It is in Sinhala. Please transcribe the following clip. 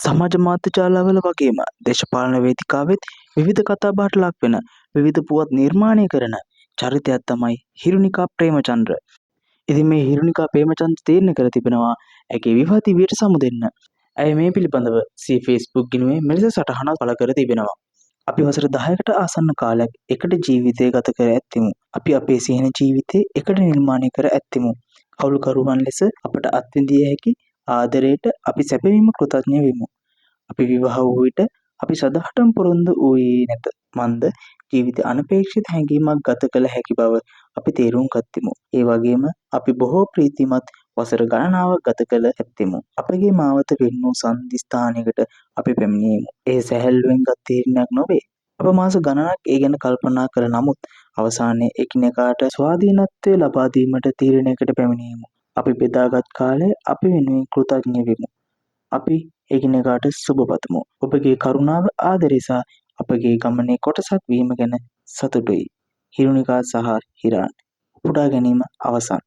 සමාජ මාධ්‍ය ජාලවල වගේම දේශපාලන වේදිකාවෙත් විවිධ කතාබහට ලක් වෙන විවිධ පුවත් නිර්මාණය කරන චරිතයක් තමයි හිරුනිකා ප්‍රේමචන්ද්‍ර. ඉතින් මේ හිරුනිකා ප්‍රේමචන්ද්‍ර තීරණය කර තිබෙනවා ඇගේ විවාහ දිවියට සමු දෙන්න. ඇය මේ පිළිබඳව සිය Facebook ගිණුමේ මෙලෙස සටහනක් පළ කර තිබෙනවා. අපි වසර 10කට ආසන්න කාලයක් එකට ජීවිතය ගත කර ඇත්තෙමු. අපි අපේ සිහින ජීවිතේ එකට නිර්මාණය කර ඇත්තෙමු. කවුළුකරුවන් ලෙස අපට අත්විඳිය හැකි ආදරයට අපි සැබවින්ම කෘතඥ වෙමු. අපි විවාහ වූ විට අපි සදහටම පොරොන්දු වූයේ නැත. මන්ද ජීවිත අනපේක්ෂිත හැඟීමක් ගත කළ හැකි බව අපි තේරුම් ගත්ෙමු. ඒ වගේම අපි බොහෝ ප්‍රීතිමත් වසර ගණනාවක් ගත කළ ඇත්තෙමු. අපගේ මාවත වෙන් වූ සන්ධි ස්ථානයකට අපි පැමිණියෙමු. ඒ සැහැල්ලුවෙන් ගත් තීරණයක් නොවේ. අප මාස ගණනක් ඒ ගැන කල්පනා කළ නමුත් අවසානයේ එකිනෙකාට ස්වාධීනත්වය ලබා දීමට තීරණයකට පැමිණියෙමු. අපි බෙදාගත් කාලය අපි වෙනුවෙන් කෘතඥ වෙමු. අපි එකිනෙකාට සුබ පතමු. ඔබගේ කරුණාව ආදරය සහ අපගේ ගමනේ කොටසක් වීම ගැන සතුටුයි. හිරුනිකා සහ හිරාන්. උපුටා ගැනීම අවසන්.